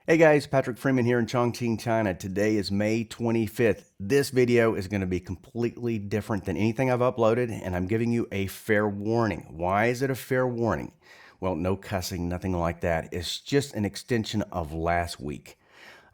Hey guys, Patrick Freeman here in Chongqing, China. Today is May 25th. This video is going to be completely different than anything I've uploaded, and I'm giving you a fair warning. Why is it a fair warning? Well, no cussing, nothing like that. It's just an extension of last week.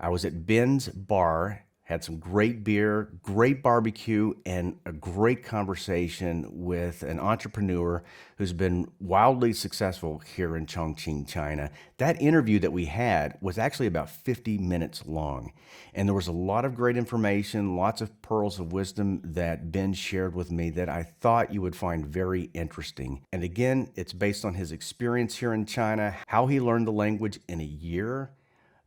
I was at Ben's Bar, had some great beer, great barbecue, and a great conversation with an entrepreneur who's been wildly successful here in Chongqing, China. That interview that we had was actually about 50 minutes long, and there was a lot of great information, lots of pearls of wisdom that Ben shared with me that I thought you would find very interesting. And again, it's based on his experience here in China, how he learned the language in a year,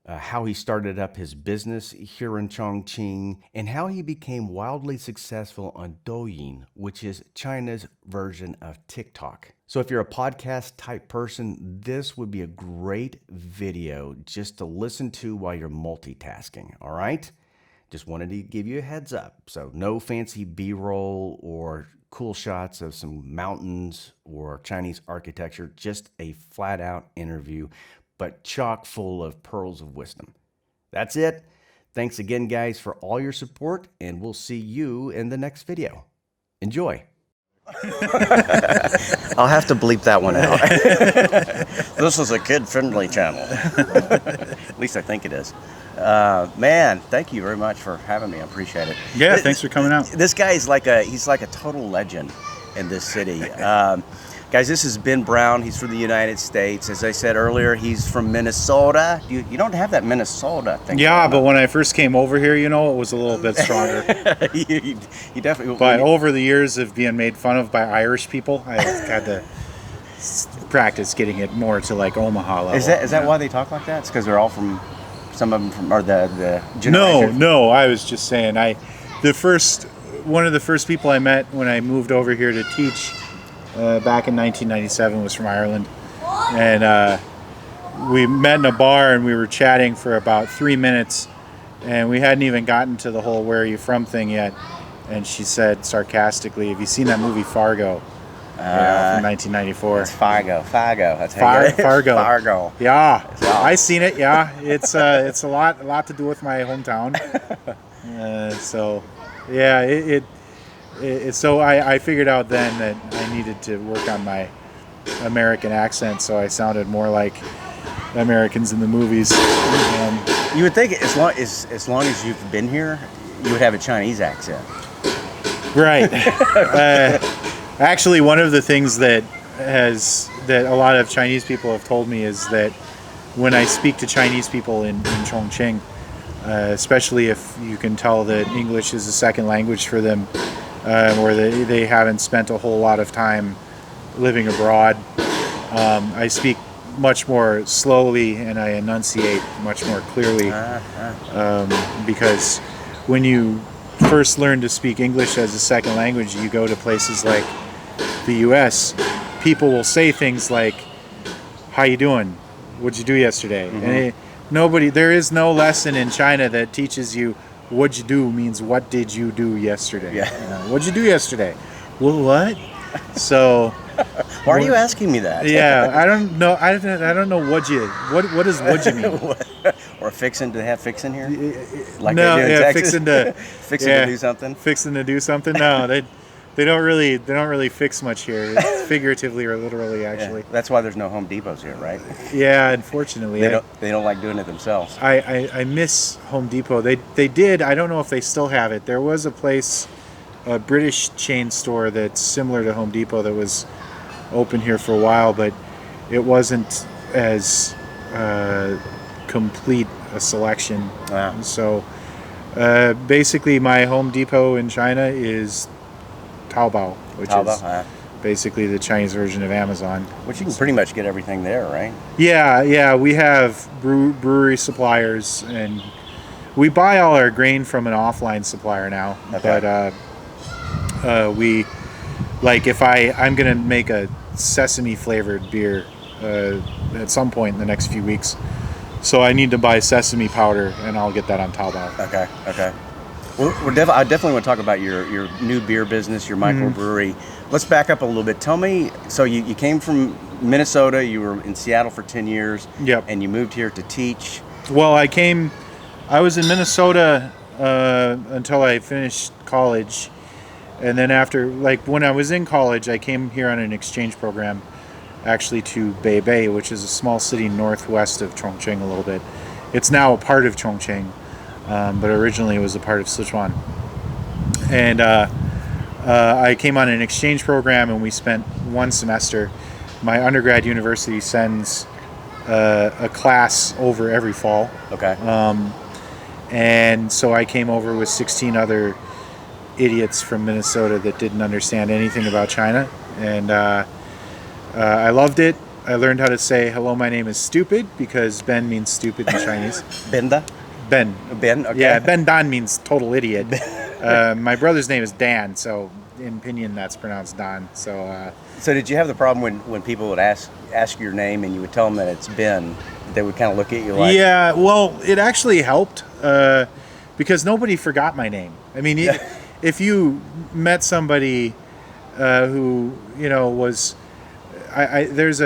how he started up his business here in Chongqing, and how he became wildly successful on DouYin, which is China's version of TikTok. So if you're a podcast type person, this would be a great video just to listen to while you're multitasking, all right? Just wanted to give you a heads up. So no fancy B-roll or cool shots of some mountains or Chinese architecture, just a flat out interview, but chock full of pearls of wisdom. That's it. Thanks again, guys, for all your support, and we'll see you in the next video. Enjoy. I'll have to bleep that one out. This is a kid-friendly channel. At least I think it is. Man, thank you very much for having me. I appreciate it. Yeah, thanks for coming out. This guy is he's like a total legend in this city. Guys, this is Ben Brown. He's from the United States. As I said earlier, he's from Minnesota. You don't have that Minnesota thing. Yeah, but when I first came over here, it was a little bit stronger. you definitely. But over the years of being made fun of by Irish people, I had to practice getting it more to like Omaha level. Is that why they talk like that? It's because they're all from, some of them from, or the generation? No, I was just saying, one of the first people I met when I moved over here to teach back in 1997 was from Ireland, and we met in a bar and we were chatting for about 3 minutes, and we hadn't even gotten to the whole "where are you from" thing yet, and she said sarcastically, "Have you seen that movie Fargo?" From 1994. It's Fargo. That's how you get it. Fargo. Fargo. Yeah, I seen it. Yeah, it's a lot to do with my hometown. So yeah, so I figured out then that I needed to work on my American accent, so I sounded more like Americans in the movies. You would think as long as you've been here, you would have a Chinese accent. Right. Actually, one of the things that a lot of Chinese people have told me is that when I speak to Chinese people in Chongqing, especially if you can tell that English is a second language for them, or they haven't spent a whole lot of time living abroad, I speak much more slowly and I enunciate much more clearly, because when you first learn to speak English as a second language, you go to places like the US, people will say things like, "How you doing? What'd you do yesterday?" Mm-hmm. And there is no lesson in China that teaches you "what'd you do" means "what did you do yesterday?" Yeah. What'd you do yesterday? Well, what? So why are you asking me that? Yeah, I don't know. I don't know what does "would you" mean? Or fixing to have fixing here? Like no, they do in yeah, Texas? fixing to do something. Fixing to do something. No, they don't really fix much here, figuratively or literally. Actually, yeah, that's why there's no Home Depots here, right? Yeah, unfortunately, they don't like doing it themselves. I miss Home Depot. They did. I don't know if they still have it. There was a place, a British chain store that's similar to Home Depot that was open here for a while, but it wasn't as complete a selection. Wow. So basically my Home Depot in China is Taobao, which is basically the Chinese version of Amazon. Which you can pretty much get everything there, right? Yeah, we have brewery suppliers, and we buy all our grain from an offline supplier now. Okay. But we, like, if I'm gonna make a sesame flavored beer at some point in the next few weeks, so I need to buy sesame powder, and I'll get that on Taobao. Okay. Well, I definitely want to talk about your new beer business, your microbrewery. Let's back up a little bit. Tell me, so you came from Minnesota, you were in Seattle for 10 years, yep, and you moved here to teach. Well, I was in Minnesota until I finished college. And then after, like when I was in college, I came here on an exchange program, actually to Beibei, which is a small city northwest of Chongqing a little bit. It's now a part of Chongqing, but originally it was a part of Sichuan. And I came on an exchange program, and we spent one semester. My undergrad university sends a class over every fall. Okay. And so I came over with 16 other idiots from Minnesota that didn't understand anything about China. And I loved it. I learned how to say, hello, my name is stupid, because Ben means stupid in Chinese. Benda? Ben. Ben, okay. Yeah, Ben Dan means total idiot. My brother's name is Dan, so in Pinyin that's pronounced Dan. So did you have the problem when people would ask your name and you would tell them that it's Ben, they would kind of look at you like... Yeah, well, it actually helped because nobody forgot my name. I mean, if you met somebody who, you know, was... there's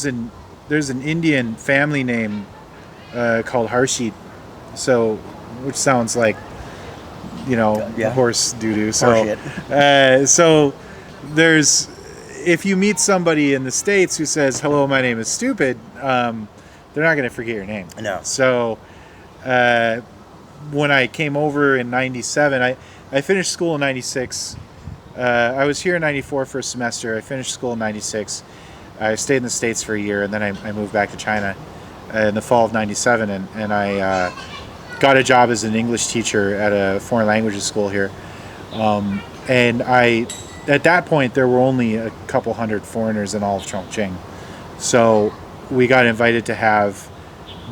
an Indian family name called Harshit, so which sounds like, you know, horse doo-doo. So so there's, if you meet somebody in the States who says, hello, my name is stupid, they're not going to forget your name. No. So when I came over in 97, I finished school in 96. I was here in 94 for a semester. I finished school in 96. I stayed in the States for a year, and then I moved back to China in the fall of 97, and I got a job as an English teacher at a foreign languages school here. And at that point, there were only a couple hundred foreigners in all of Chongqing. So we got invited to have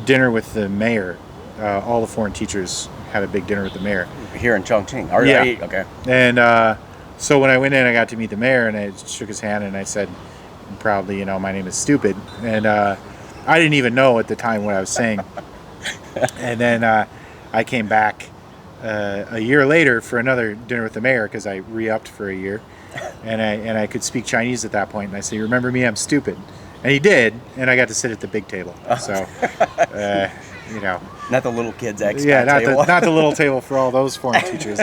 dinner with the mayor. All the foreign teachers had a big dinner with the mayor. Here in Chongqing? Yeah. Okay. And so when I went in, I got to meet the mayor, and I shook his hand, and I said, proudly, you know, my name is stupid. And I didn't even know at the time what I was saying. And then I came back a year later for another dinner with the mayor, because I re-upped for a year, and I could speak Chinese at that point. And I said, "You remember me? I'm stupid." And he did, and I got to sit at the big table. So, you know, not the little kids' expat table. Not the little table for all those foreign teachers.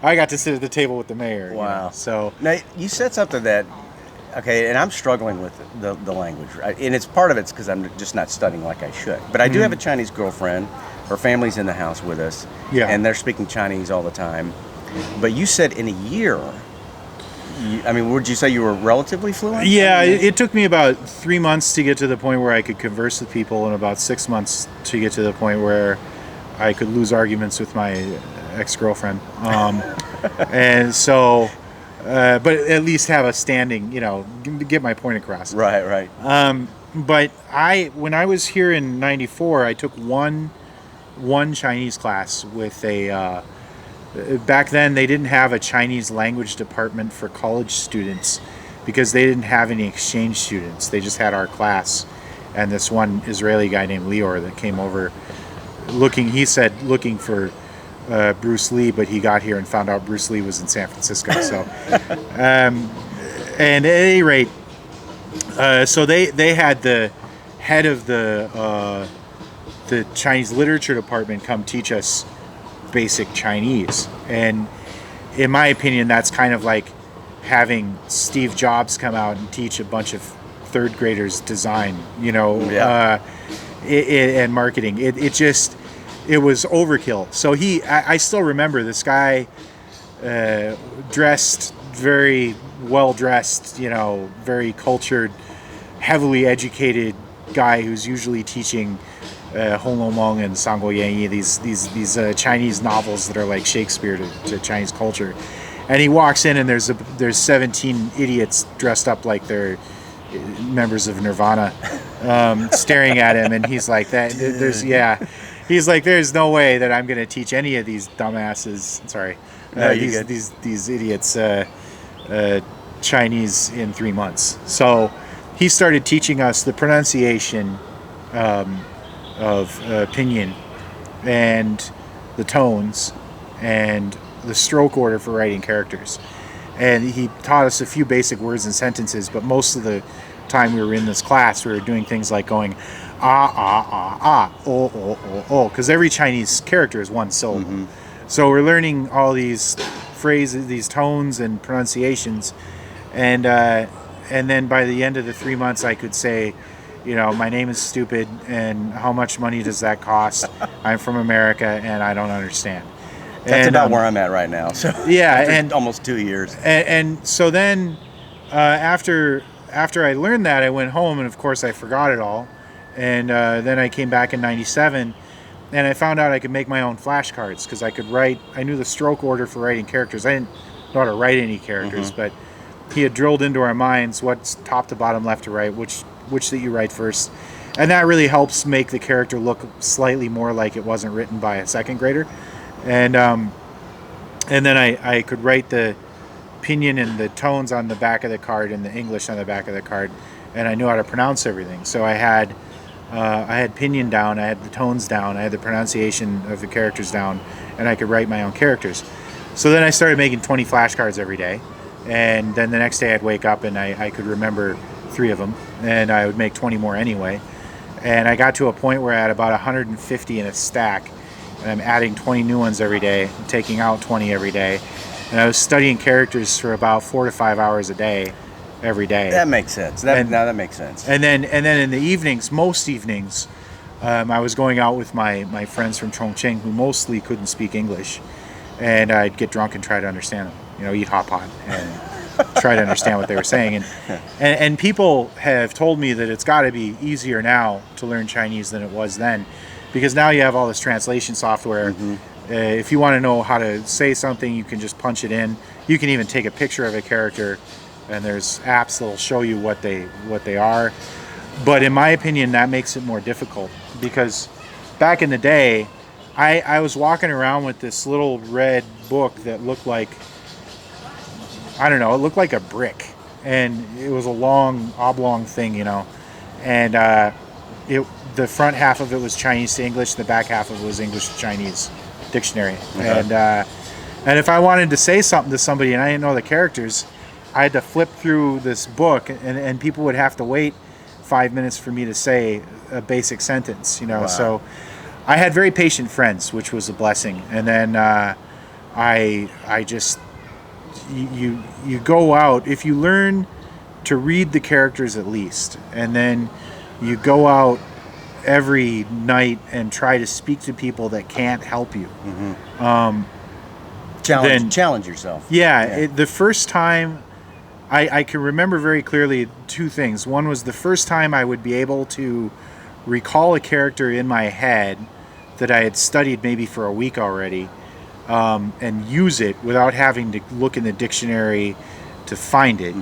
I got to sit at the table with the mayor. Wow. You know? So now you said something that, okay, and I'm struggling with the language, right? And it's part of it's because I'm just not studying like I should. But I do have a Chinese girlfriend. Her family's in the house with us, and they're speaking Chinese all the time. But you said in a year, I mean, would you say you were relatively fluent? Yeah, it took me about 3 months to get to the point where I could converse with people, and about 6 months to get to the point where I could lose arguments with my ex-girlfriend. And so, but at least have a standing, you know, get my point across. Right. But when I was here in 94, I took one Chinese class with a, back then they didn't have a Chinese language department for college students because they didn't have any exchange students. They just had our class, and this one Israeli guy named Lior that came over looking for Bruce Lee, but he got here and found out Bruce Lee was in San Francisco. So, and at any rate, so they had the head of the Chinese literature department come teach us basic Chinese, and in my opinion, that's kind of like having Steve Jobs come out and teach a bunch of third graders design, you know, and marketing. It was overkill. So I still remember this guy, dressed very well dressed, you know, very cultured, heavily educated guy who's usually teaching Hong Long Mong and Sanguo Yanyi, these Chinese novels that are like Shakespeare to Chinese culture. And he walks in, and there's 17 idiots dressed up like they're members of Nirvana, staring at him, and he's like, he's like, there's no way that I'm going to teach any of these dumbasses. Sorry, these idiots Chinese in 3 months. So he started teaching us the pronunciation of pinyin, and the tones, and the stroke order for writing characters. And he taught us a few basic words and sentences, but most of the time we were in this class, we were doing things like going, oh, because every Chinese character is one syllable. So we're learning all these phrases, these tones and pronunciations, and then by the end of the 3 months, I could say, my name is stupid, and how much money does that cost? I'm from America, and I don't understand. That's about where I'm at right now. So yeah, and almost 2 years. And so then, after I learned that, I went home, and of course I forgot it all. And then I came back in '97, and I found out I could make my own flashcards because I could write. I knew the stroke order for writing characters. I didn't know how to write any characters, but he had drilled into our minds what's top to bottom, left to right, which that you write first, and that really helps make the character look slightly more like it wasn't written by a second grader. And then I could write the pinyin and the tones on the back of the card and the English on the back of the card, and I knew how to pronounce everything. So I had pinyin down, I had the tones down, I had the pronunciation of the characters down, and I could write my own characters. So then I started making 20 flashcards every day, and then the next day I'd wake up and I could remember 3 of them, and I would make 20 more anyway. And I got to a point where I had about 150 in a stack, and I'm adding 20 new ones every day, and taking out 20 every day. And I was studying characters for about 4 to 5 hours a day, every day. That makes sense. That makes sense. And then in the evenings, most evenings, I was going out with my friends from Chongqing who mostly couldn't speak English, and I'd get drunk and try to understand them. Eat hot pot and try to understand what they were saying. And people have told me that it's got to be easier now to learn Chinese than it was then, because now you have all this translation software. If you want to know how to say something, you can just punch it in. You can even take a picture of a character, and there's apps that'll show you what they are. But in my opinion, that makes it more difficult, because back in the day, I was walking around with this little red book that looked like, I don't know, it looked like a brick, and it was a long oblong thing, and the front half of it was Chinese to English, the back half of it was English to Chinese dictionary. And if I wanted to say something to somebody and I didn't know the characters, I had to flip through this book, and people would have to wait 5 minutes for me to say a basic sentence, Wow. So I had very patient friends, which was a blessing. And then I just, you go out, if you learn to read the characters at least, and then you go out every night and try to speak to people that can't help you. Challenge yourself. Yeah. The first time, I can remember very clearly 2 things. One was the first time I would be able to recall a character in my head that I had studied maybe for a week already, and use it without having to look in the dictionary to find it.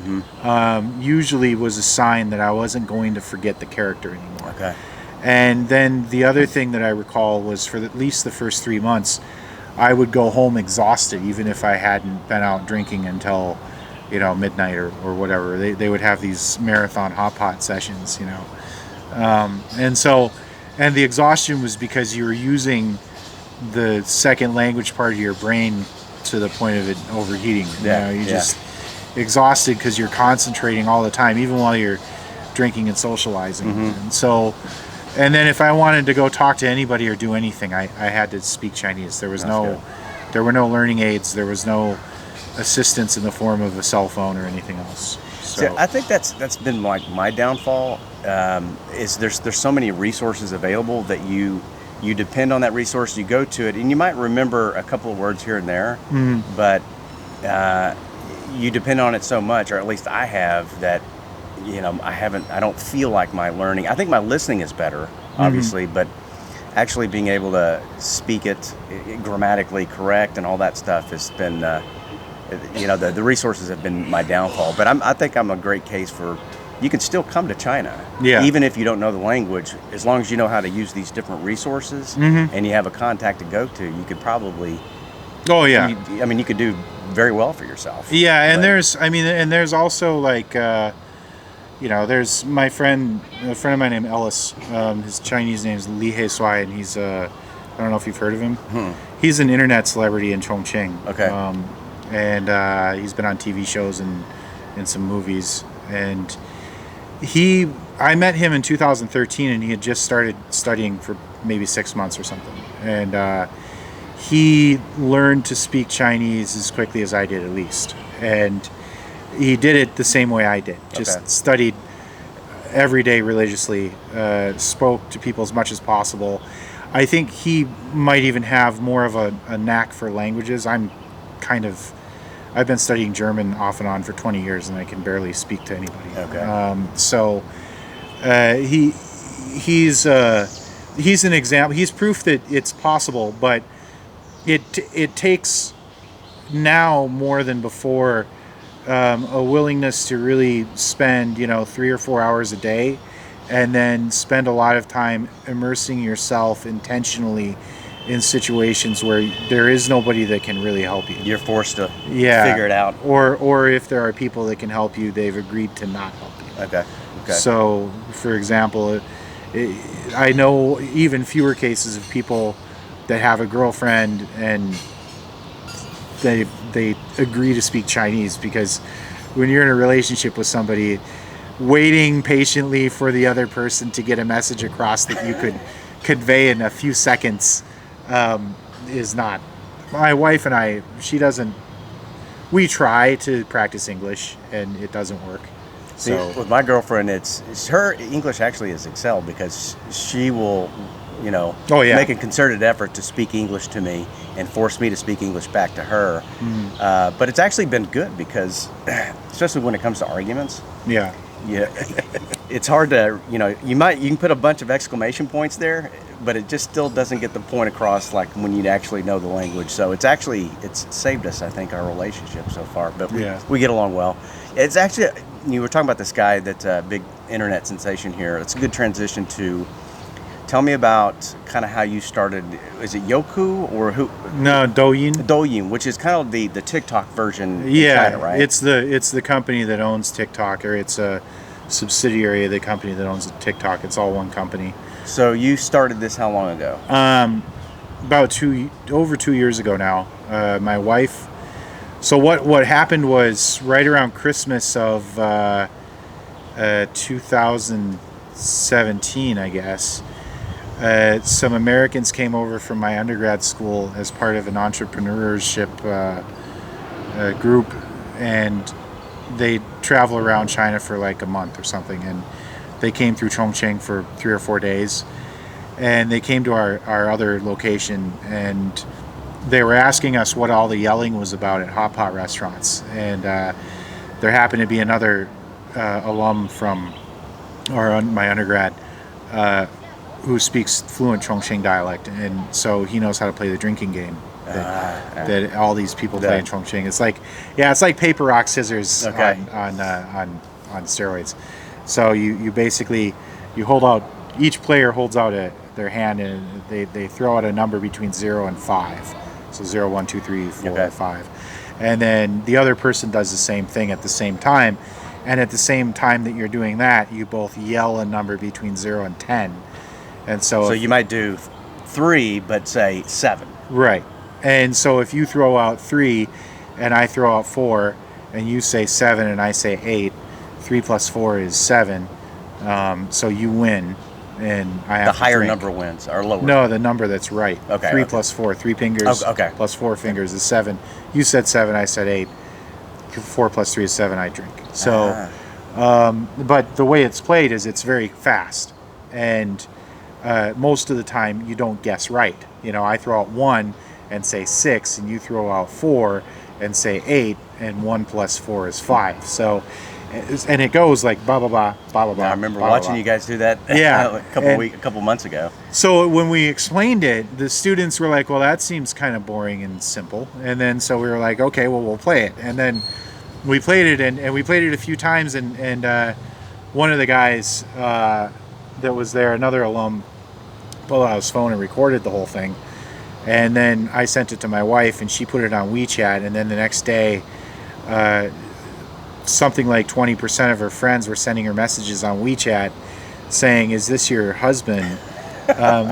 Usually was a sign that I wasn't going to forget the character anymore. Okay. And then the other thing that I recall was, for at least the first 3 months, I would go home exhausted, even if I hadn't been out drinking until midnight or whatever. They would have these marathon hot pot sessions, and the exhaustion was because you were using the second language part of your brain to the point of it overheating. Just exhausted because you're concentrating all the time, even while you're drinking and socializing. And then if I wanted to go talk to anybody or do anything, I had to speak Chinese. There were no learning aids. There was no assistance in the form of a cell phone or anything else. So I think that's been like my downfall. Is there's so many resources available that you depend on that resource, you go to it, and you might remember a couple of words here and there, but you depend on it so much, or at least I have, that I don't feel like my learning. I think my listening is better, obviously, but actually being able to speak it grammatically correct and all that stuff has been, the resources have been my downfall. But I think I'm a great case for, you can still come to China, even if you don't know the language, as long as you know how to use these different resources and you have a contact to go to, you could probably. Oh yeah. You could do very well for yourself. Yeah, and there's also like. There's a friend of mine named Ellis. His Chinese name is Li He Suai, and he's I don't know if you've heard of him. He's an internet celebrity in Chongqing. Okay. And he's been on TV shows and in some movies. And he I met him in 2013, and he had just started studying for maybe 6 months or something. And he learned to speak Chinese as quickly as I did, at least. And he did it the same way I did. Just studied every day religiously, spoke to people as much as possible. I think he might even have more of a knack for languages. I've been studying German off and on for 20 years, and I can barely speak to anybody. He's an example. He's proof that it's possible, but it takes now more than before a willingness to really spend 3 or 4 hours a day, and then spend a lot of time immersing yourself intentionally in situations where there is nobody that can really help you. You're forced to figure it out. Or if there are people that can help you, they've agreed to not help you. Okay. So, for example, I know even fewer cases of people that have a girlfriend and they agree to speak Chinese, because when you're in a relationship with somebody, waiting patiently for the other person to get a message across that you could convey in a few seconds is not. My wife and I, we try to practice English, and it doesn't work. See, with my girlfriend, it's her English actually is excelled, because she will, make a concerted effort to speak English to me and force me to speak English back to her. But it's actually been good, because, especially when it comes to arguments. Yeah, it's hard to, you can put a bunch of exclamation points there, but it just still doesn't get the point across like when you actually know the language. So it's saved us, I think, our relationship so far. But we get along well. It's actually, you were talking about this guy that's a big internet sensation here. It's a good transition to tell me about kind of how you started. Is it Yoku or who? No, DouYin. DouYin, which is kind of the TikTok version in China, right? It's the company that owns TikTok, or it's a subsidiary of the company that owns TikTok. It's all one company. So you started this how long ago? About over 2 years ago now. My wife. So what happened was right around Christmas of 2017, I guess. Some Americans came over from my undergrad school as part of an entrepreneurship group, and they travel around China for like a month or something, and they came through Chongqing for 3 or 4 days, and they came to our other location, and they were asking us what all the yelling was about at hot pot restaurants. And there happened to be another alum from my undergrad who speaks fluent Chongqing dialect, and so he knows how to play the drinking game that all these people play in Chongqing. It's like paper, rock, scissors on steroids. So you basically hold out. Each player holds out their hand, and they throw out a number between 0 and 5. So 0, 1, 2, 3, 4, 5, and then the other person does the same thing at the same time. And at the same time that you're doing that, you both yell a number between 0 and 10. And so you might do 3, but say 7. Right. And so if you throw out 3 and I throw out 4 and you say 7 and I say 8, 3 plus 4 is 7. So you win, and I have the higher drink. number wins or lower. No, the number that's right. Okay. 3 plus 4, 3 fingers plus 4 fingers is 7. You said 7, I said 8. 4 plus 3 is 7. I drink. So, but the way it's played is it's very fast, and most of the time you don't guess right. I throw out 1 and say 6, and you throw out 4 and say 8, and 1 plus 4 is 5. So, and it goes like blah blah blah blah blah blah. I remember watching you guys do that. A couple months ago. So when we explained it, the students were like, "Well, that seems kind of boring and simple." And then so we were like, "Okay, well, we'll play it." And then we played it, and we played it a few times, and one of the guys that was there, another alum, pulled out his phone and recorded the whole thing. And then I sent it to my wife, and she put it on WeChat. And then the next day, something like 20% of her friends were sending her messages on WeChat saying, "Is this your husband?"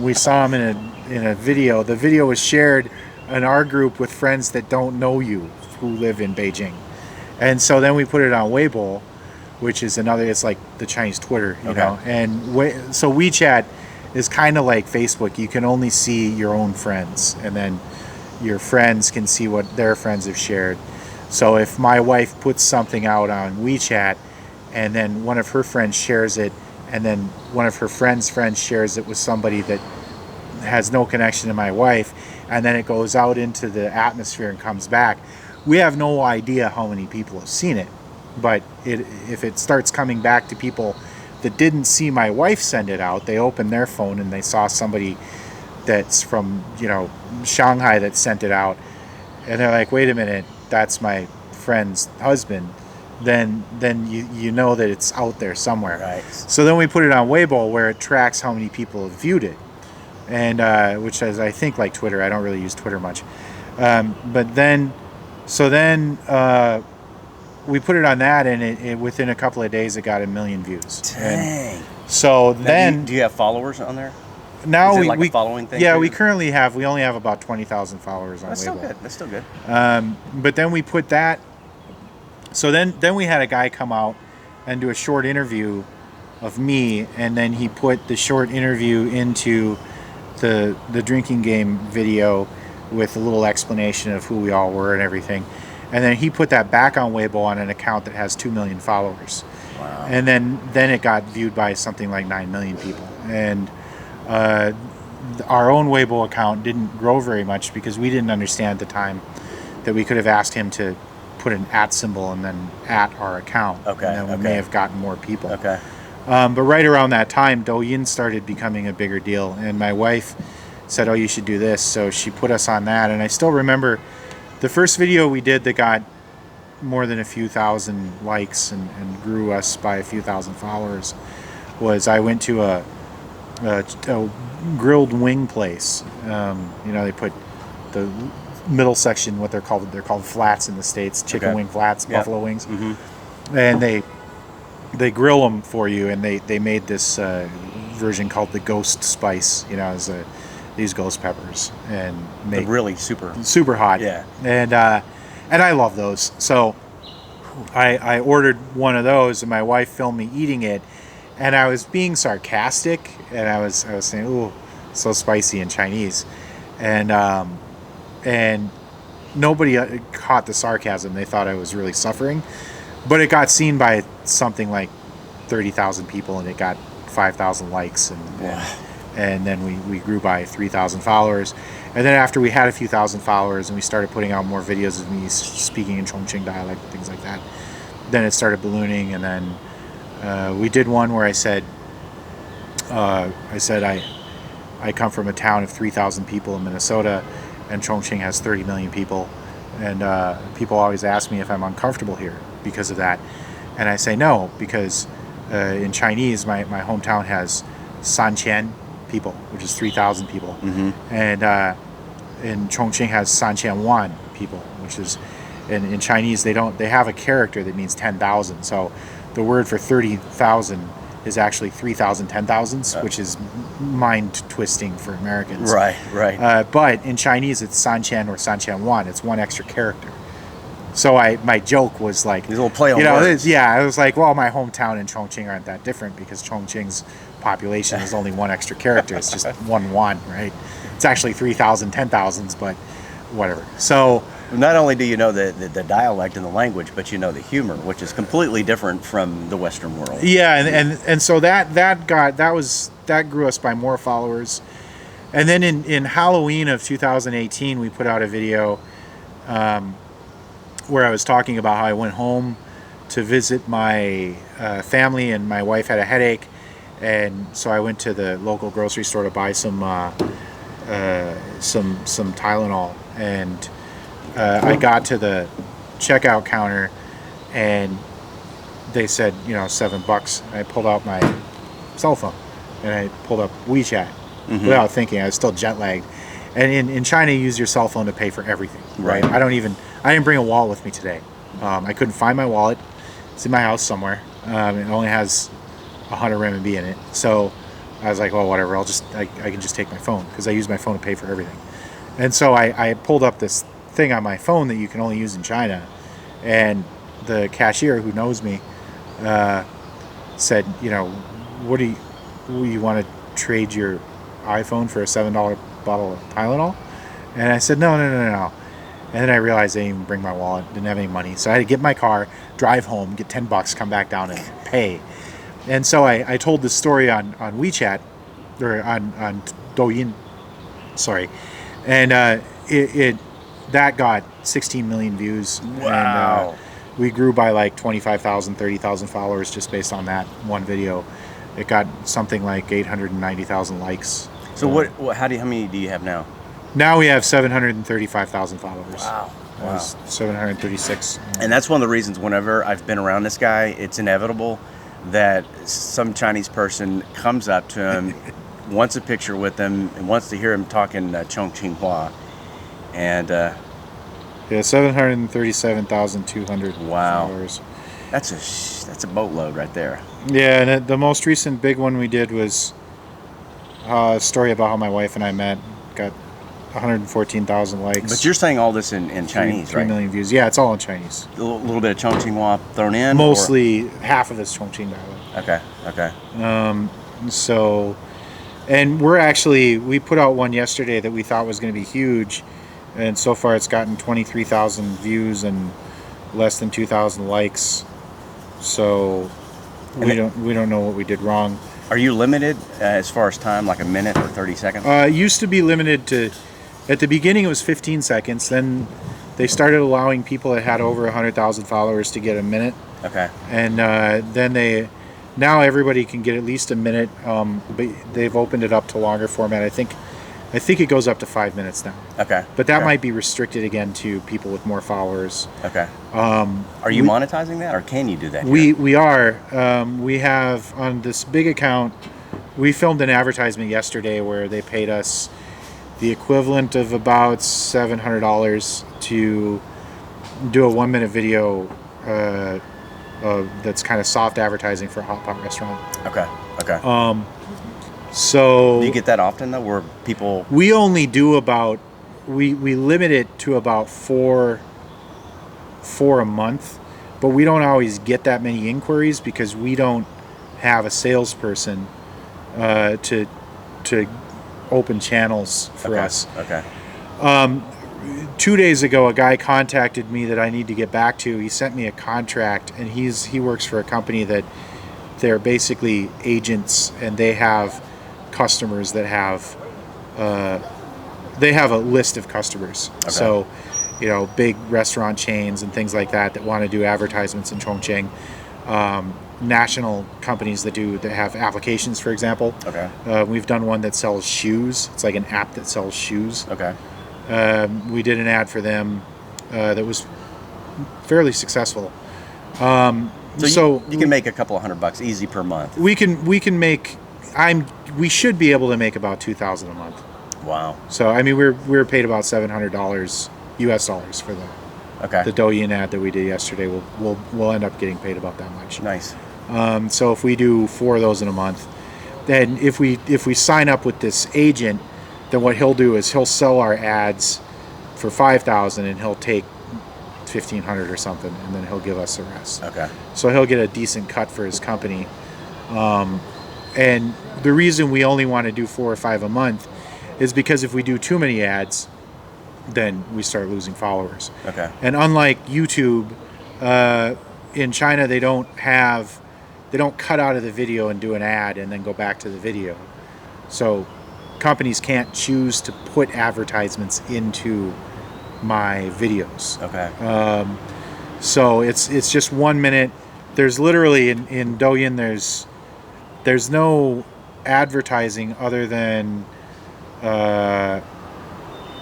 We saw him in a video. The video was shared in our group with friends that don't know you, who live in Beijing. And so then we put it on Weibo, which is another. It's like the Chinese Twitter, you Okay. know. And so WeChat is kind of like Facebook. You can only see your own friends, and then your friends can see what their friends have shared. So if my wife puts something out on WeChat, and then one of her friends shares it, and then one of her friends' friends shares it with somebody that has no connection to my wife, and then it goes out into the atmosphere and comes back, we have no idea how many people have seen it. But if it starts coming back to people that didn't see my wife send it out, they open their phone and they saw somebody that's from, you know, Shanghai that sent it out, and they're like, wait a minute, that's my friend's husband, then you know that it's out there somewhere. Right. So then we put it on Weibo, where it tracks how many people have viewed it, and which is, I think, like Twitter. I don't really use Twitter much, but then we put it on that, and it within a couple of days it got 1 million views. Dang. And so Now, then do you have followers on there? now Is it we, like a we following thing yeah, too? we only have about 20,000 followers on That's Weibo. still good. That's still good. But then we put that. So then we had a guy come out and do a short interview of me, and then he put the short interview into the drinking game video with a little explanation of who we all were and everything. And then he put that back on Weibo on an account that has 2 million followers. Wow. And then it got viewed by something like 9 million people. And our own Weibo account didn't grow very much because we didn't understand at the time that we could have asked him to put an @ symbol and then @ our account. Okay, And then we okay. may have gotten more people. Okay. But right around that time, DouYin started becoming a bigger deal, and my wife said, "Oh, you should do this." So she put us on that, and I still remember the first video we did that got more than a few thousand likes and grew us by a few thousand followers was I went to a grilled wing place. You know, they put the middle section, what they're called flats in the States, chicken Okay. wing flats, Yeah. buffalo wings, Mm-hmm. and they grill them for you, and they made this version called the ghost spice. You know, as these ghost peppers, and They're make really super. super hot. Yeah. And I love those. So I ordered one of those, and my wife filmed me eating it, and I was being sarcastic, and I was saying, "Ooh, so spicy" in Chinese, and nobody caught the sarcasm. They thought I was really suffering, but it got seen by something like 30,000 people, and it got 5,000 likes, and then we grew by 3,000 followers. And then after we had a few thousand followers and we started putting out more videos of me speaking in Chongqing dialect and things like that, then it started ballooning. And then we did one where I said I come from a town of 3,000 people in Minnesota, and Chongqing has 30 million people, and people always ask me if I'm uncomfortable here because of that, and I say no, because in Chinese my hometown has 3,000 people, which is 3,000 people, and in Chongqing has 3,000 people, which is in Chinese they have a character that means 10,000, so the word for 30,000 is actually 3,000 10,000s, which is mind twisting for Americans. Right. But in Chinese, it's Sanqian or Sanqian. It's one extra character. So my joke was like, These little play on you know, words. I was like, well, my hometown and Chongqing aren't that different because Chongqing's population is only one extra character. It's just one, right? It's actually 3,000 10,000s, but whatever. So Not only do you know the dialect and the language, but you know the humor, which is completely different from the Western world. yeah, and so that grew us by more followers. And then in Halloween of 2018, we put out a video where I was talking about how I went home to visit my family, and my wife had a headache, and so I went to the local grocery store to buy some Tylenol, and I got to the checkout counter, and they said, $7. I pulled out my cell phone, and I pulled up WeChat without thinking. I was still jet lagged. And in China, you use your cell phone to pay for everything, right? I didn't bring a wallet with me today. I couldn't find my wallet. It's in my house somewhere. It only has 100 RMB in it. So I was like, well, whatever. I can just take my phone, because I use my phone to pay for everything. And so I pulled up this thing on my phone that you can only use in China, and the cashier, who knows me, said, you know, what do you want to trade your iPhone for a $7 bottle of Tylenol? And I said, no. And then I realized I didn't even bring my wallet, didn't have any money. So I had to get in my car, drive home, get $10, come back down and pay. And so I told this story on WeChat, or on DouYin, sorry. And that got 16 million views. Wow. And we grew by like 25,000, 30,000 followers just based on that one video. It got something like 890,000 likes. So how many do you have now? Now we have 735,000 followers. Wow. It was 736. And that's one of the reasons whenever I've been around this guy, it's inevitable that some Chinese person comes up to him, wants a picture with him, and wants to hear him talking Chongqing Hua. And yeah, 737,200 wow. followers. That's a boatload right there. Yeah, and the most recent big one we did was a story about how my wife and I met. Got 114,000 likes. But you're saying all this in Chinese, 3 right? 3 million views. Yeah, it's all in Chinese. A little bit of Chongqing Hua thrown in? Mostly half of it's Chongqing dialect. Okay. So, and we put out one yesterday that we thought was going to be huge, and so far it's gotten 23,000 views and less than 2,000 likes. So we don't know what we did wrong. Are you limited as far as time, like a minute or 30 seconds? It used to be limited to, at the beginning it was 15 seconds. Then they started allowing people that had over 100,000 followers to get a minute. Okay. And then now everybody can get at least a minute, but they've opened it up to longer format. I think it goes up to 5 minutes now. Okay. But that might be restricted again to people with more followers. Okay. Are you monetizing that, or can you do that? We are. We have on this big account. We filmed an advertisement yesterday where they paid us the equivalent of about $700 to do a 1-minute video that's kind of soft advertising for a hot pot restaurant. Okay. So do you get that often though, where people? We only do about we limit it to about four a month, but we don't always get that many inquiries because we don't have a salesperson to open channels for us. Okay. 2 days ago, a guy contacted me that I need to get back to. He sent me a contract, and he works for a company that they're basically agents, and they have customers that have they have a list of customers. Okay. So, big restaurant chains and things like that want to do advertisements in Chongqing. National companies that have applications, for example. Okay. We've done one that sells shoes. It's like an app that sells shoes. Okay. We did an ad for them that was fairly successful. So you can make a couple of $100 easy per month. We can make. We should be able to make about $2,000 a month. Wow. So we were paid about $700 US dollars for the DouYin ad that we did yesterday. We'll end up getting paid about that much. Nice. So if we do 4 of those in a month, then if we sign up with this agent, then what he'll do is he'll sell our ads for $5,000 and he'll take $1,500 or something, and then he'll give us the rest. Okay. So he'll get a decent cut for his company. And the reason we only want to do 4 or 5 a month is because if we do too many ads, then we start losing followers. Okay. And unlike YouTube, in China they don't cut out of the video and do an ad and then go back to the video. So companies can't choose to put advertisements into my videos. Okay. So it's just 1 minute. There's literally in DouYin there's no advertising other than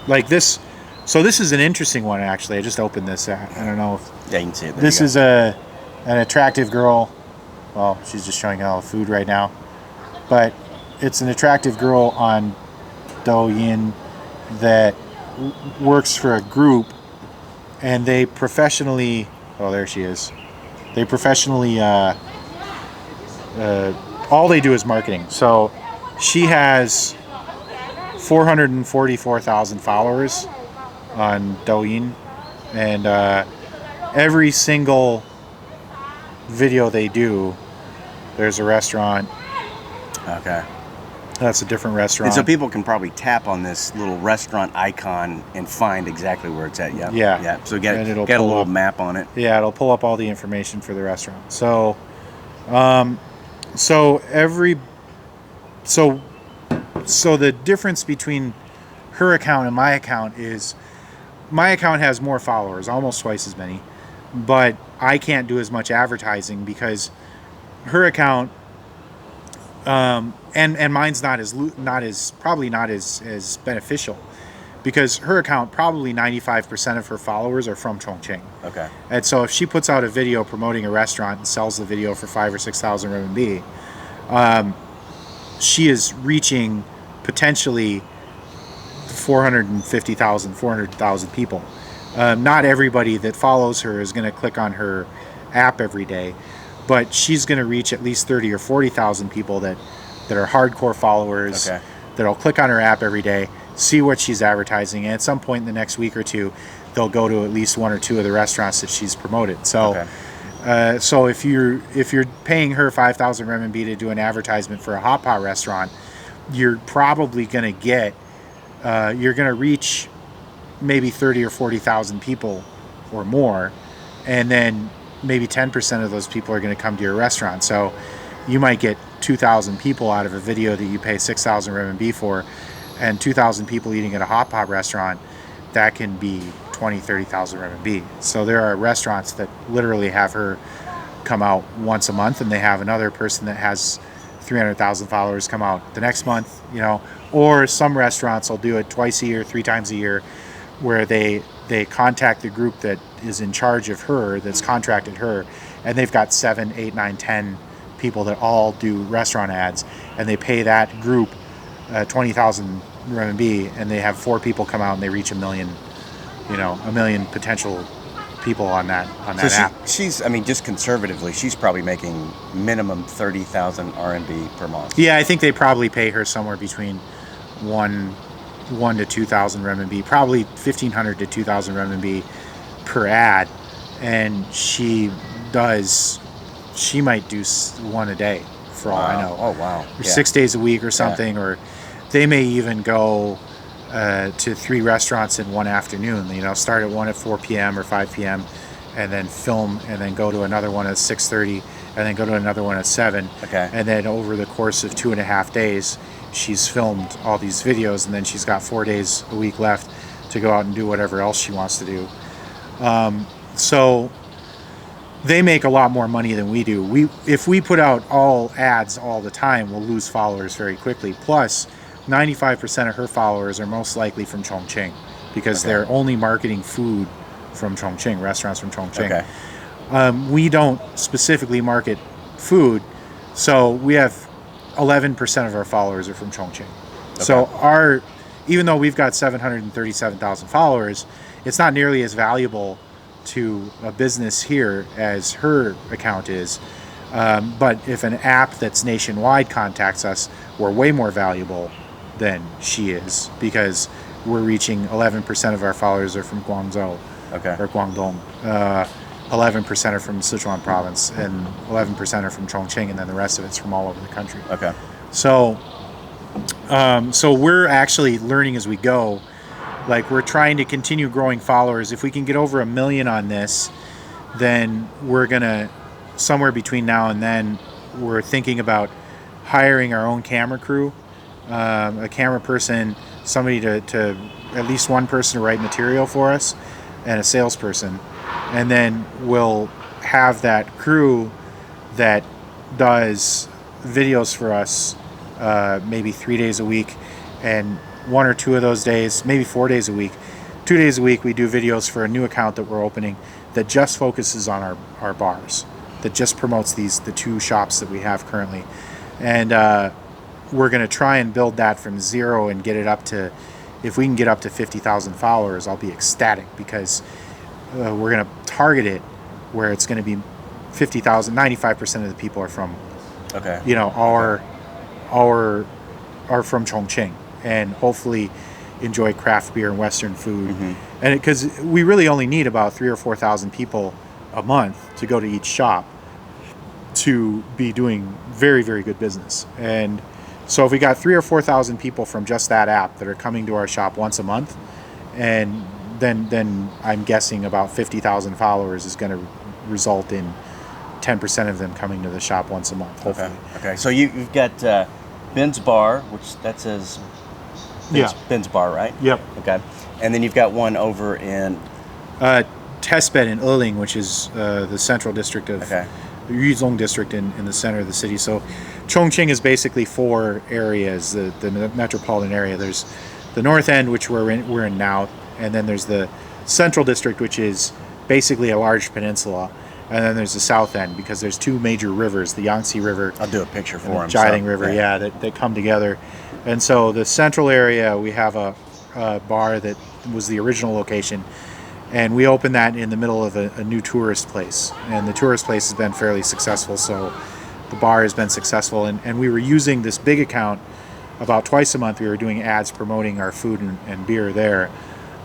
like this. So this is an interesting one, actually. I just opened this. I don't know if you can see it. This is an attractive girl. Well, she's just showing all the food right now, but it's an attractive girl on DouYin that works for a group, and they professionally. Oh, there she is. They professionally. All they do is marketing. So she has 444,000 followers on DouYin, and every single video they do, there's a restaurant. Okay. That's a different restaurant. And so people can probably tap on this little restaurant icon and find exactly where it's at. Yeah. Yeah. Yeah. So get And it'll a pull little up. map on it. Yeah, it'll pull up all the information for the restaurant. So the difference between her account and my account is my account has more followers, almost twice as many, but I can't do as much advertising because her account and mine's not as beneficial because her account, probably 95% of her followers are from Chongqing. Okay. And so if she puts out a video promoting a restaurant and sells the video for 5,000 or 6,000 RMB, she is reaching potentially 400,000 people. Not everybody that follows her is going to click on her app every day, but she's going to reach at least 30 or 40,000 people that are hardcore followers, Okay. that'll click on her app every day, see what she's advertising, and at some point in the next week or two, they'll go to at least one or two of the restaurants that she's promoted. So, so if you're paying her 5,000 RMB to do an advertisement for a hot pot restaurant, you're probably going to get, you're going to reach maybe 30 or 40,000 people or more, and then maybe 10% of those people are going to come to your restaurant. So you might get 2,000 people out of a video that you pay 6,000 RMB for, and 2,000 people eating at a hot pot restaurant, that can be 20, 30,000 RMB. So there are restaurants that literally have her come out once a month, and they have another person that has 300,000 followers come out the next month, you know, or some restaurants will do it twice a year, 3 times a year, where they contact the group that is in charge of her, that's contracted her, and they've got 7, 8, 9, 10 people that all do restaurant ads, and they pay that group 20,000 RMB, and they have 4 people come out and they reach 1 million, you know, 1 million potential people on that app. She's, I mean, just conservatively, she's probably making minimum 30,000 RMB per month. Yeah, I think they probably pay her somewhere between 1 to 2,000 RMB, probably 1,500 to 2,000 RMB per ad, and she might do one a day for all I know. Oh wow! Or 6 days a week or something, or they may even go to 3 restaurants in one afternoon. You know, start at one at 4 p.m. or 5 p.m. and then film, and then go to another one at 6:30, and then go to another one at 7. Okay. And then over the course of 2.5 days, she's filmed all these videos, and then she's got 4 days a week left to go out and do whatever else she wants to do. So they make a lot more money than we do. If we put out all ads all the time, we'll lose followers very quickly. Plus, 95% of her followers are most likely from Chongqing, because they're only marketing food from Chongqing, restaurants from Chongqing. We don't specifically market food, so we have 11% of our followers are from Chongqing. So even though we've got 737,000 followers, it's not nearly as valuable to a business here as her account is. But if an app that's nationwide contacts us, we're way more valuable than she is, because we're reaching 11% of our followers are from Guangzhou or Guangdong. 11% are from Sichuan province, and 11% are from Chongqing, and then the rest of it's from all over the country. So we're actually learning as we go. Like, we're trying to continue growing followers. If we can get over 1 million on this, then we're gonna, somewhere between now and then, we're thinking about hiring our own camera crew, a camera person, somebody to at least one person to write material for us, and a salesperson. And then we'll have that crew that does videos for us maybe 3 days a week, and 1 or 2 of those days, maybe 4 days a week, 2 days a week, we do videos for a new account that we're opening that just focuses on our bars, that just promotes the 2 shops that we have currently. And we're going to try and build that from zero and get it up to, if we can get up to 50,000 followers, I'll be ecstatic, because we're going to target it where it's going to be 50,000, 95% of the people are from, you know, are from Chongqing, and hopefully enjoy craft beer and Western food. And because we really only need about 3,000 or 4,000 people a month to go to each shop, to be doing very, very good business. And so if we got 3,000 or 4,000 people from just that app that are coming to our shop once a month, and then I'm guessing about 50,000 followers is going to result in 10% of them coming to the shop once a month, hopefully. Okay. So you've got Ben's Bar, which that says Ben's Bar, right? Yep. Okay. And then you've got one over in Testbed in Erling, which is the central district of the Yuzhong district in the center of the city. So Chongqing is basically 4 areas, the metropolitan area. There's the north end, which we're in now, and then there's the central district, which is basically a large peninsula, and then there's the south end, because there's 2 major rivers, the Yangtze River. I'll do a picture for him. Jialing River, that come together. And so the central area, we have a bar that was the original location, and we opened that in the middle of a new tourist place, and the tourist place has been fairly successful, so the bar has been successful, and we were using this big account about twice a month. We were doing ads promoting our food and beer there,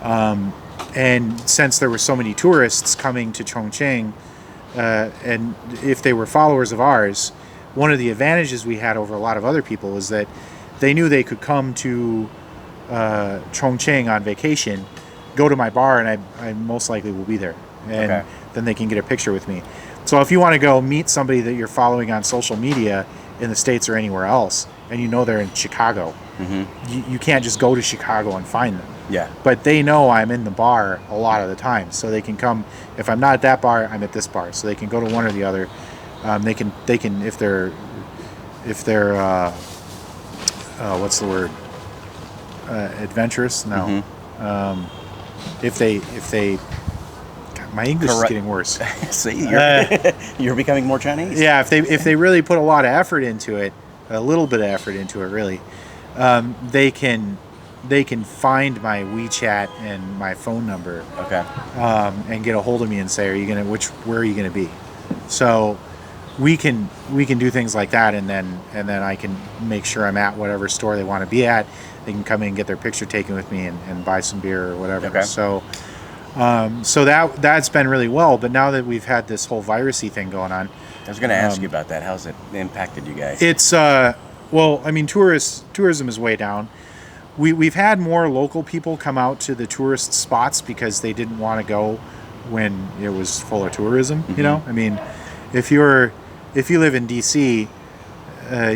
and since there were so many tourists coming to Chongqing, and if they were followers of ours, one of the advantages we had over a lot of other people was that they knew they could come to Chongqing on vacation, go to my bar, and I most likely will be there, and then they can get a picture with me. So if you want to go meet somebody that you're following on social media in the States or anywhere else, and you know they're in Chicago, you can't just go to Chicago and find them. Yeah. But they know I'm in the bar a lot of the time, so they can come. If I'm not at that bar, I'm at this bar, so they can go to one or the other. They can if they're what's the word? Adventurous? No. If they my English is getting worse. See, you're becoming more Chinese. Yeah, if they really put a lot of effort into it, a little bit of effort into it, really, they can find my WeChat and my phone number. And get a hold of me and say, where are you gonna be? So we can do things like that, and then I can make sure I'm at whatever store they want to be at. They can come in and get their picture taken with me and buy some beer or whatever. So that's been really well. But now that we've had this whole virusy thing going on, I was going to ask you about that. How's it impacted you guys? It's well, I mean, tourism is way down. We've had more local people come out to the tourist spots because they didn't want to go when it was full of tourism. You know, I mean, if you live in DC,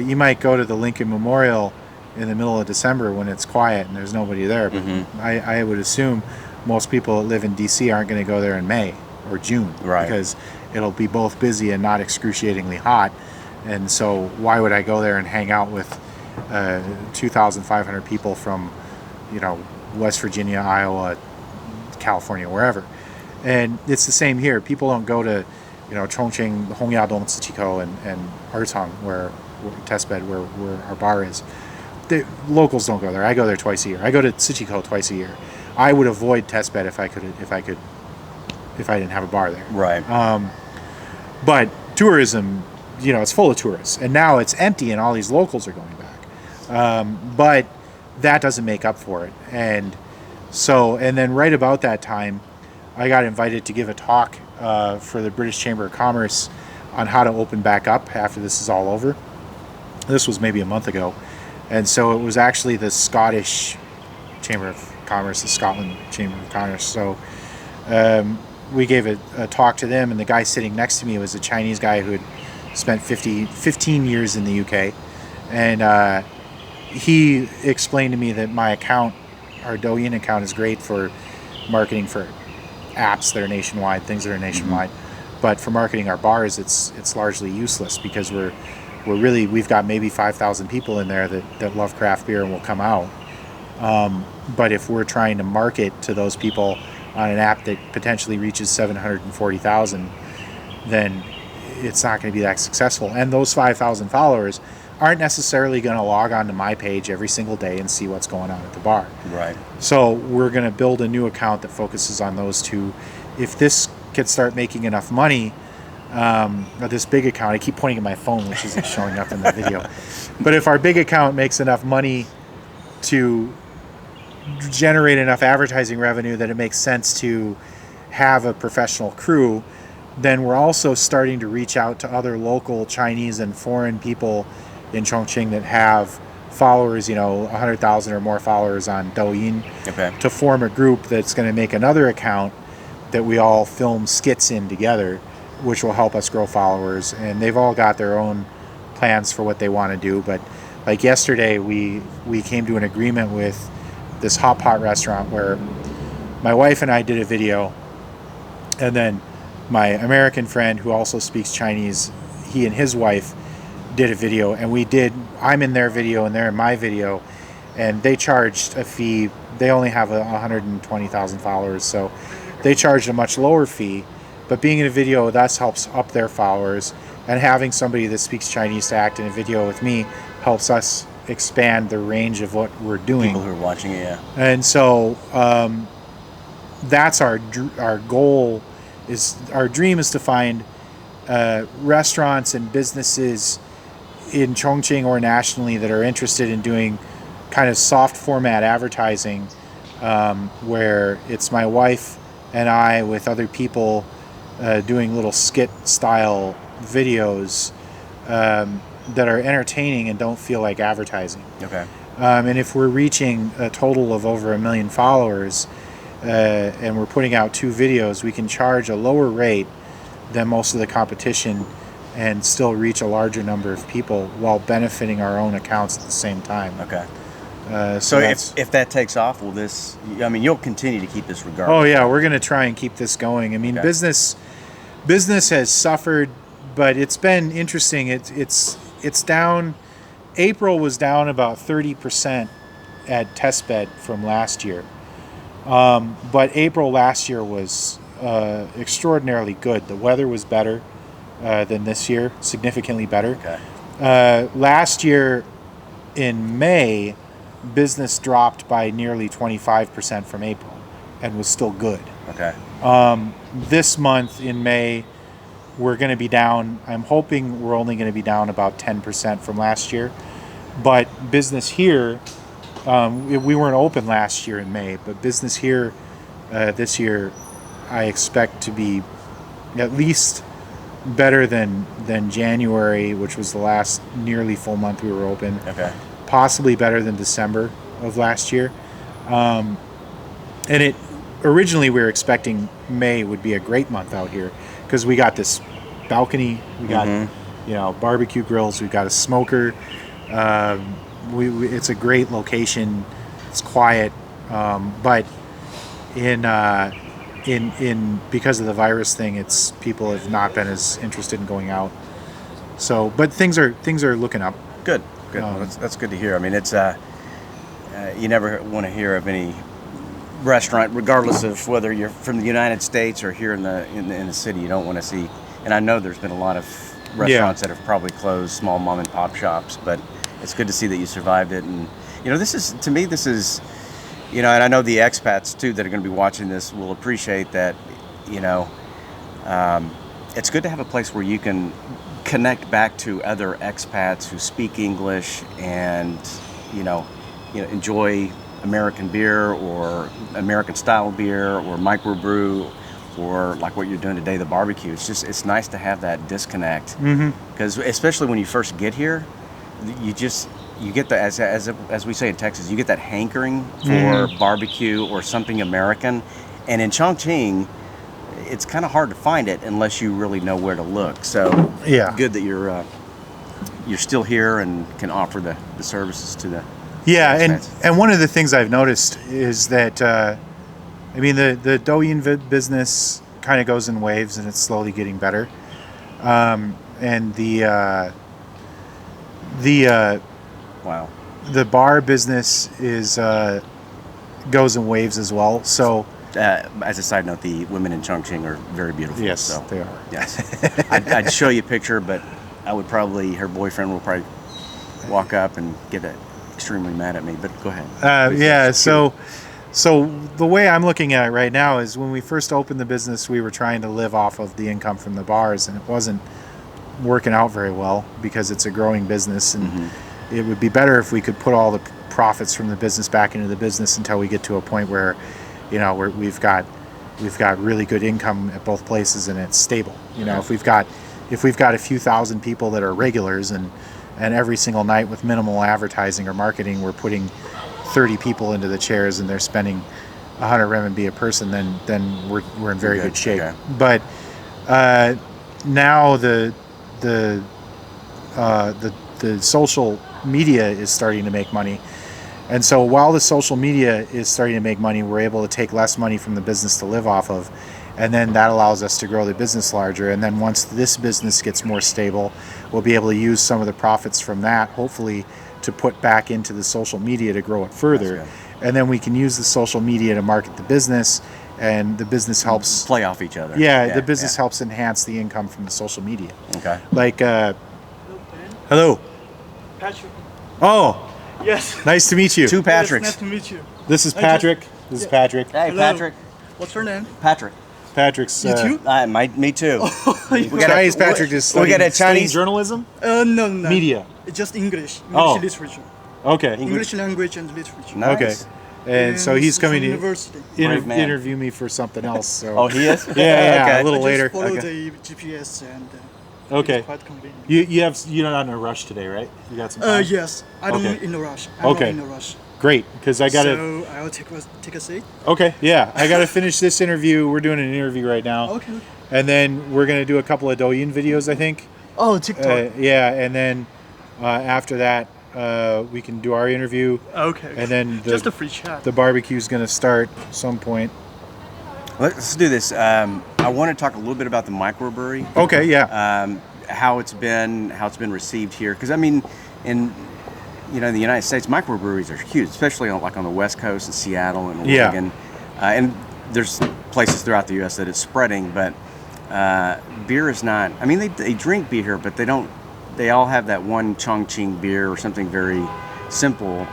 you might go to the Lincoln Memorial in the middle of December when it's quiet and there's nobody there. But I would assume most people that live in DC aren't going to go there in May or June, because it'll be both busy and not excruciatingly hot. And so why would I go there and hang out with 2,500 people from, West Virginia, Iowa, California, wherever? And it's the same here. People don't go to, Chongqing, Hongyadong, Cichikou, and Ertong, where Testbed, where our bar is. The locals don't go there. I go there twice a year. I go to Cichikou twice a year. I would avoid Testbed if I didn't have a bar there. Right. But tourism, it's full of tourists, and now it's empty, and all these locals are going back. But that doesn't make up for it. And then right about that time, I got invited to give a talk for the British Chamber of Commerce on how to open back up after this is all over. This was maybe a month ago. And so it was actually the Scottish Chamber of Commerce, the Scotland Chamber of Commerce. So we gave a talk to them, and the guy sitting next to me was a Chinese guy who had spent 15 years in the UK. And he explained to me that my account, our DouYin account, is great for marketing for apps that are nationwide, things that are nationwide. But for marketing our bars, it's largely useless, because we've got maybe 5,000 people in there that love craft beer and will come out. But if we're trying to market to those people on an app that potentially reaches 740,000, then it's not going to be that successful. And those 5,000 followers aren't necessarily going to log on to my page every single day and see what's going on at the bar. Right. So we're going to build a new account that focuses on those two. If this could start making enough money, this big account, I keep pointing at my phone, which isn't showing up in the video, but if our big account makes enough money to generate enough advertising revenue that it makes sense to have a professional crew, then we're also starting to reach out to other local Chinese and foreign people in Chongqing that have followers, 100,000 or more followers on DouYin, Okay. to form a group that's going to make another account that we all film skits in together, which will help us grow followers. And they've all got their own plans for what they want to do. But like yesterday, we came to an agreement with this hot pot restaurant where my wife and I did a video, and then my American friend who also speaks Chinese, he and his wife did a video, and I'm in their video and they're in my video, and they charged a fee. They only have 120,000 followers, so they charged a much lower fee, but being in a video with us helps up their followers, and having somebody that speaks Chinese to act in a video with me helps us expand the range of what we're doing. People who are watching it, yeah. And so that's our goal. Our dream is to find restaurants and businesses in Chongqing or nationally that are interested in doing kind of soft format advertising, where it's my wife and I with other people doing little skit style videos that are entertaining and don't feel like advertising. Okay. And if we're reaching a total of over 1 million followers, and we're putting out 2 videos, we can charge a lower rate than most of the competition and still reach a larger number of people while benefiting our own accounts at the same time. Okay. So if that takes off, will this? I mean, you'll continue to keep this regardless. Oh yeah, we're going to try and keep this going. I mean, Okay. business has suffered, but it's been interesting. It's down. April was down about 30% at testbed from last year. But April last year was extraordinarily good. The weather was better than this year, significantly better. Okay. Last year in May, business dropped by nearly 25% from April and was still good. Okay. This month in May, we're going to be down. I'm hoping we're only going to be down about 10% from last year. But business here, we weren't open last year in May, but business here this year, I expect to be at least better than January, which was the last nearly full month we were open. Okay. Possibly better than December of last year. And originally we were expecting May would be a great month out here because we got this balcony, we got barbecue grills, we got a smoker. It's a great location. It's quiet, but in because of the virus thing, people have not been as interested in going out. So, but things are looking up. Good. Well, that's good to hear. I mean, it's you never want to hear of any restaurant, regardless of whether you're from the United States or here in the city. You don't want to see. And I know there's been a lot of restaurants that have probably closed, small mom and pop shops, but it's good to see that you survived it. And this is, and I know the expats too that are going to be watching this will appreciate that. It's good to have a place where you can connect back to other expats who speak English and enjoy American beer or American style beer or microbrew or like what you're doing today, the barbecue. It's nice to have that disconnect because especially when you first get here, you get the as we say in Texas, you get that hankering for barbecue or something American, and in Chongqing, it's kind of hard to find it unless you really know where to look. So good that you're still here and can offer the services to the and one of the things I've noticed is that the DouYin business kind of goes in waves and it's slowly getting better, and the bar business goes in waves as well. So as a side note, the women in Chongqing are very beautiful. Yes, so, they are. Yes, I'd show you a picture, but her boyfriend will probably walk up and get extremely mad at me. But go ahead. So the way I'm looking at it right now is when we first opened the business, we were trying to live off of the income from the bars, and it wasn't working out very well because it's a growing business, and it would be better if we could put all the profits from the business back into the business until we get to a point where we've got we've got really good income at both places, and it's stable. You know, if we've got a few thousand people that are regulars, and every single night with minimal advertising or marketing, we're putting 30 people into the chairs and they're spending 100 RMB a person, then we're in very good shape. Okay. But now the social media is starting to make money. And so while the social media is starting to make money, we're able to take less money from the business to live off of. And then that allows us to grow the business larger. And then once this business gets more stable, we'll be able to use some of the profits from that, hopefully, to put back into the social media to grow it further. And then we can use the social media to market the business, and the business helps play off each other. Yeah, the business helps enhance the income from the social media. Okay. Like, hello. Patrick. Oh, Yes. nice to meet you. Two Yes, Patricks. nice to meet you. This is Patrick. This is Patrick. Hey, Hello. Patrick. What's your name? Patrick. Patrick's. You too? Me too. We Chinese Patrick is we got studying, a Chinese- journalism. No. Media. It's just English. Oh. Literature. Okay. English language and literature. Nice. Okay. And so he's coming to university. Brave man. interview me for something else. So. Oh, he is? Yeah, Okay. a little I later. just follow Okay. the GPS and Okay. it's quite convenient. You're not in a rush today, right? You got some time? Yes. I don't Okay. in a rush. I'm Okay. not in a rush. Great, because I gotta. So I'll take a seat. Okay, yeah, I gotta finish this interview. We're doing an interview right now. Okay. And then we're gonna do a couple of DouYin videos, I think. Oh, TikTok. Yeah, and then after that, we can do our interview. Okay. And then just a free chat. the barbecue's gonna start some point. Let's do this. I want to talk a little bit about the microbrewery. Okay, yeah. How it's been received here, because I mean, in the United States, microbreweries are huge, especially on the West Coast in Seattle and Yeah. Oregon, and there's places throughout the U.S. that it's spreading. But beer is not. I mean, they drink beer here, but they don't. They all have that one Chongqing beer or something very simple.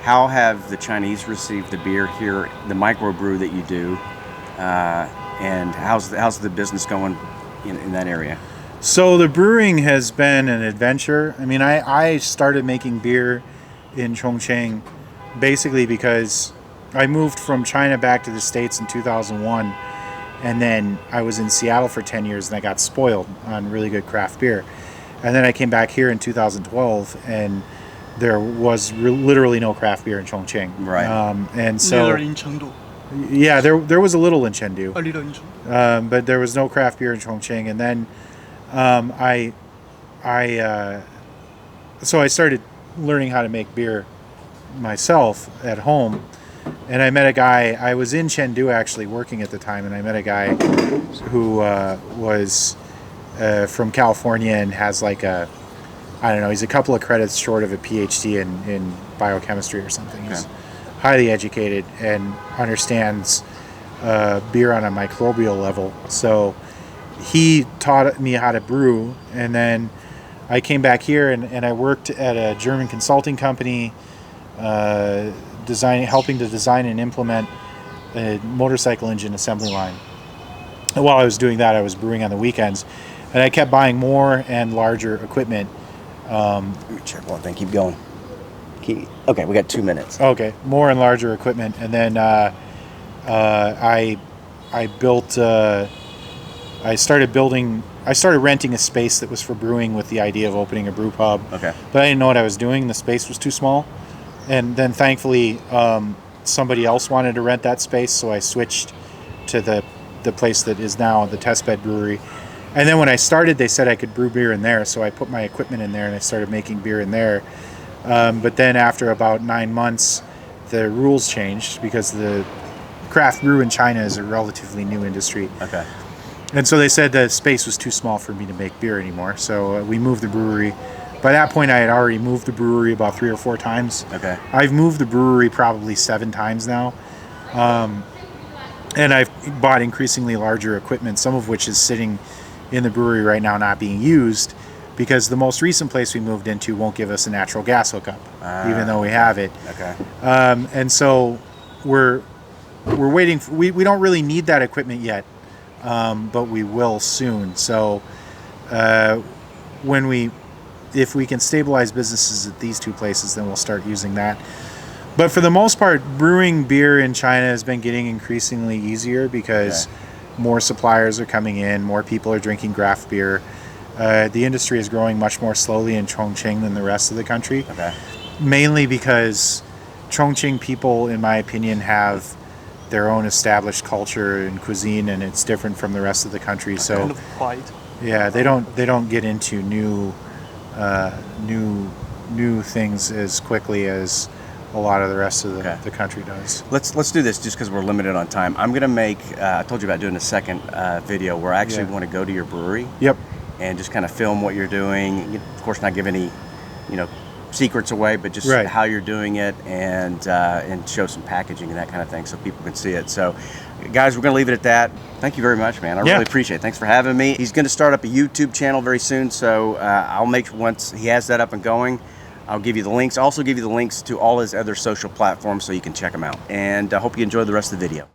How have the Chinese received the beer here, the microbrew that you do, and how's the business going in that area? So the brewing has been an adventure. I mean, I started making beer in Chongqing basically because I moved from China back to the States in 2001, and then I was in Seattle for 10 years and I got spoiled on really good craft beer. And then I came back here in 2012 and there was literally no craft beer in Chongqing. Right. And so, Neither in Chengdu. yeah, there was a little in Chengdu. A little in Chengdu. But there was no craft beer in Chongqing. And then so I started learning how to make beer myself at home. And I met a guy, I was in Chengdu actually working at the time, and I met a guy who was from California and has like a, I don't know, he's a couple of credits short of a PhD in biochemistry or something. He's highly educated and understands beer on a microbial level. So he taught me how to brew, and then I came back here and I worked at a German consulting company, helping to design and implement a motorcycle engine assembly line. And while I was doing that, I was brewing on the weekends, and I kept buying more and larger equipment. Let me check one thing. Keep going. Okay, we got 2 minutes. Okay, more and larger equipment, and then I built. I started renting a space that was for brewing with the idea of opening a brew pub. Okay. But I didn't know what I was doing. The space was too small. And then thankfully, somebody else wanted to rent that space, so I switched to the place that is now the Testbed Brewery. And then when I started, they said I could brew beer in there, so I put my equipment in there and I started making beer in there. But then after about 9 months, the rules changed because the craft brew in China is a relatively new industry. Okay. And so they said the space was too small for me to make beer anymore. So we moved the brewery. By that point, I had already moved the brewery about 3 or 4 times. Okay. I've moved the brewery probably 7 times now. And I've bought increasingly larger equipment, some of which is sitting in the brewery right now not being used because the most recent place we moved into won't give us a natural gas hookup, even though we have it. Okay. And so we're waiting. We don't really need that equipment yet. But we will soon. So if we can stabilize businesses at these 2 places, then we'll start using that. But for the most part, brewing beer in China has been getting increasingly easier because more suppliers are coming in, more people are drinking craft beer. The industry is growing much more slowly in Chongqing than the rest of the country. Okay. Mainly because Chongqing people, in my opinion, have their own established culture and cuisine, and it's different from the rest of the country. So Kind of quiet. yeah, they don't get into new things as quickly as a lot of the rest of the country does. Let's do this just because we're limited on time. I'm gonna make. I told you about doing a second video where I actually want to go to your brewery. Yep. And just kind of film what you're doing. Of course, not give any, secrets away, but just how you're doing it and show some packaging and that kind of thing so people can see it. So, guys, we're gonna leave it at that. Thank you very much, man. I really appreciate it. Thanks for having me. He's gonna start up a YouTube channel very soon, so I'll make once he has that up and going. I'll give you the links. I'll also give you the links to all his other social platforms so you can check them out. And I hope you enjoy the rest of the video.